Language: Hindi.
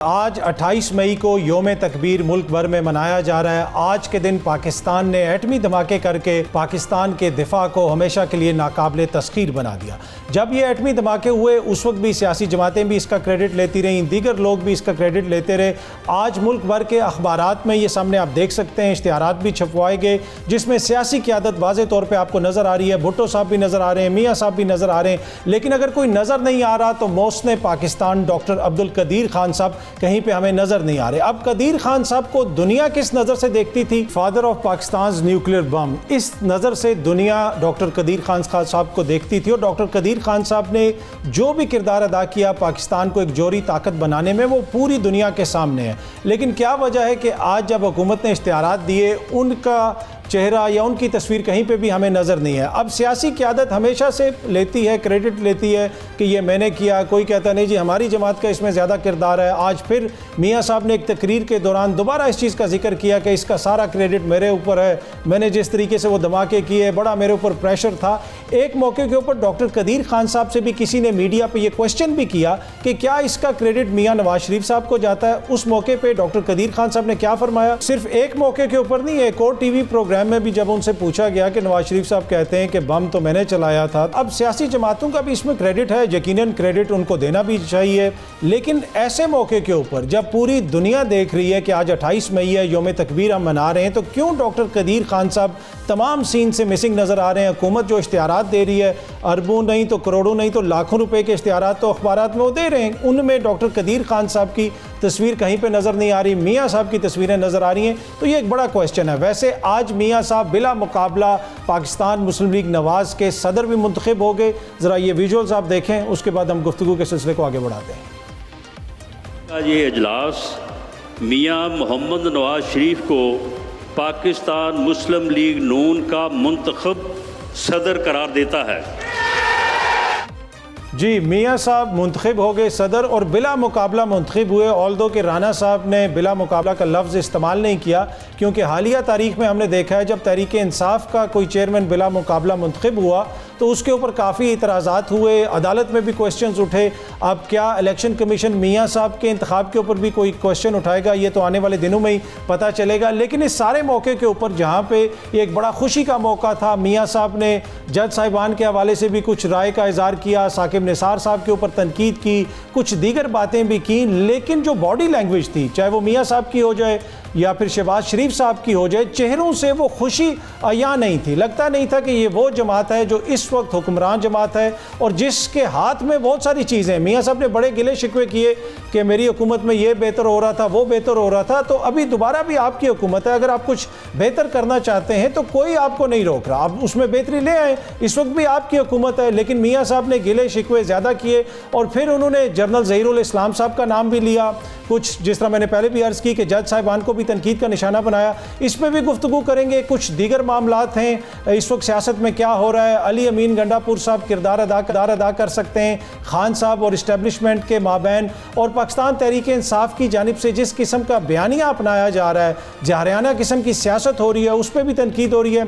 आज 28 मई को योम तकबीर मुल्क भर में मनाया जा रहा है। आज के दिन पाकिस्तान ने एटमी धमाके करके पाकिस्तान के दिफा को हमेशा के लिए नाकाबिले तस्खीर बना दिया। जब ये एटमी धमाके हुए उस वक्त भी सियासी जमातें भी इसका क्रेडिट लेती रहीं, दीगर लोग भी इसका क्रेडिट लेते रहे। आज मुल्क भर के अखबारात में ये सामने आप देख सकते हैं, इश्तिहारात भी छपवाए गए जिसमें सियासी क़यादत वाज़े तौर पर आपको नज़र आ रही है। भुट्टो साहब भी नज़र आ रहे हैं, मियाँ साहब भी नज़र आ रहे हैं। लेकिन अगर कोई नज़र नहीं आ रहा तो मोहसिन पाकिस्तान डॉक्टर अब्दुल कदीर खान साहब कहीं पे हमें नजर नहीं आ रहे। अब कदीर खान साहब को दुनिया किस नजर से देखती थी? Father of Pakistan nuclear bomb, इस नजर से दुनिया डॉक्टर कदीर खान साहब को देखती थी। और डॉक्टर कदीर खान साहब ने जो भी किरदार अदा किया पाकिस्तान को एक जोरी ताकत बनाने में, वो पूरी दुनिया के सामने है। लेकिन क्या वजह है कि आज जब हुकूमत ने इश्तिहारात दिए उनका चेहरा या उनकी तस्वीर कहीं पे भी हमें नज़र नहीं है। अब सियासी क़यादत हमेशा से लेती है, क्रेडिट लेती है कि ये मैंने किया। कोई कहता नहीं जी हमारी जमात का इसमें ज़्यादा किरदार है। आज फिर मियाँ साहब ने एक तकरीर के दौरान दोबारा इस चीज़ का जिक्र किया कि इसका सारा क्रेडिट मेरे ऊपर है, मैंने जिस तरीके से वो धमाके किए, बड़ा मेरे ऊपर प्रेशर था। एक मौके के ऊपर डॉक्टर कदीर खान साहब से भी किसी ने मीडिया पर यह क्वेश्चन भी किया कि क्या इसका क्रेडिट मियाँ नवाज शरीफ साहब को जाता है। उस मौके पर डॉक्टर कदीर खान साहब ने क्या फरमाया? सिर्फ एक मौके के ऊपर नहीं, एक और टीवी प्रोग्राम में भी जब उनसे पूछा गया कि नवाज शरीफ साहब कहते हैं कि बम तो मैंने चलाया था। अब सियासी जमातों का भी इसमें क्रेडिट है, यकीनन क्रेडिट उनको देना भी चाहिए। लेकिन ऐसे मौके के ऊपर जब पूरी दुनिया देख रही है कि आज 28 मई है, योम तकबीर हम मना रहे हैं, तो क्यों डॉक्टर कदीर खान साहब तमाम सीन से मिसिंग नज़र आ रहे हैं? हुकूमत जो इश्तिहारात दे रही है, अरबों नहीं तो करोड़ों नहीं तो लाखों रुपए के इश्तिहारात तो अखबारात में वो दे रहे हैं, उनमें डॉक्टर कदीर खान साहब की तस्वीर कहीं पे नज़र नहीं आ रही, मियाँ साहब की तस्वीरें नज़र आ रही हैं। तो ये एक बड़ा क्वेश्चन है। वैसे आज मियाँ साहब बिला मुकाबला पाकिस्तान मुस्लिम लीग नवाज़ के सदर भी मुंतखब हो गए। ज़रा ये विजुअल्स आप देखें, उसके बाद हम गुफ्तगू के सिलसिले को आगे बढ़ाते हैं। आज ये इजलास मियाँ मोहम्मद नवाज शरीफ को पाकिस्तान मुस्लिम लीग नून का मुंतखब सदर करार देता है। जी, मियाँ साहब मुंतखब हो गए सदर और बिला मुकाबला मुंतखब हुए। ऑल्दो कि राना साहब ने बिला मुकाबला का लफ्ज़ इस्तेमाल नहीं किया, क्योंकि हालिया तारीख में हमने देखा है जब तहरीक इंसाफ का कोई चेयरमैन बिला मुकाबला मुंतखब हुआ तो उसके ऊपर काफ़ी इतराज़ात हुए, अदालत में भी क्वेश्चंस उठे। अब क्या इलेक्शन कमीशन मियाँ साहब के इंतखाब के ऊपर भी कोई क्वेश्चन उठाएगा, ये तो आने वाले दिनों में ही पता चलेगा। लेकिन इस सारे मौके के ऊपर जहाँ पे ये एक बड़ा खुशी का मौका था, मियाँ साहब ने जज साहिबान के हवाले से भी कुछ राय का इज़हार किया, साकिब निसार साहब के ऊपर तनकीद की, कुछ दीगर बातें भी की। लेकिन जो बॉडी लैंग्वेज थी, चाहे वो मियाँ साहब की हो जाए या फिर शहबाज शरीफ साहब की हो जाए, चेहरों से वो खुशी अया नहीं थी। लगता नहीं था कि ये वो जमात है जो इस वक्त हुक्मरान जमात है और जिसके हाथ में बहुत सारी चीज़ें। मियाँ साहब ने बड़े गिले शिकवे किए कि मेरी हुकूमत में ये बेहतर हो रहा था, वो बेहतर हो रहा था। तो अभी दोबारा भी आपकी हुकूमत है, अगर आप कुछ बेहतर करना चाहते हैं तो कोई आपको नहीं रोक रहा, आप उसमें बेहतरी ले आए। इस वक्त भी आपकी हुकूमत है। लेकिन मियाँ साहब ने गिले शिकवे ज़्यादा किए और फिर उन्होंने जनरल ज़हीरुल इस्लाम साहब का नाम भी लिया। कुछ जिस तरह मैंने पहले भी अर्ज़ की कि जज साहिबान को भी तनकीद का निशाना बनाया, इस पर भी गुफ्तगू करेंगे। कुछ दीगर मामलात हैं इस वक्त सियासत में क्या हो रहा है। अली अमीन गंडापुर साहब किरदार अदा कर सकते हैं खान साहब और इस्टेब्लिशमेंट के माबैन, और पाकिस्तान तहरीक इंसाफ की जानिब से जिस किस्म का बयानिया अपनाया जा रहा है, जहरियाना किस्म की सियासत हो रही है, उस पर भी तनकीद हो रही है।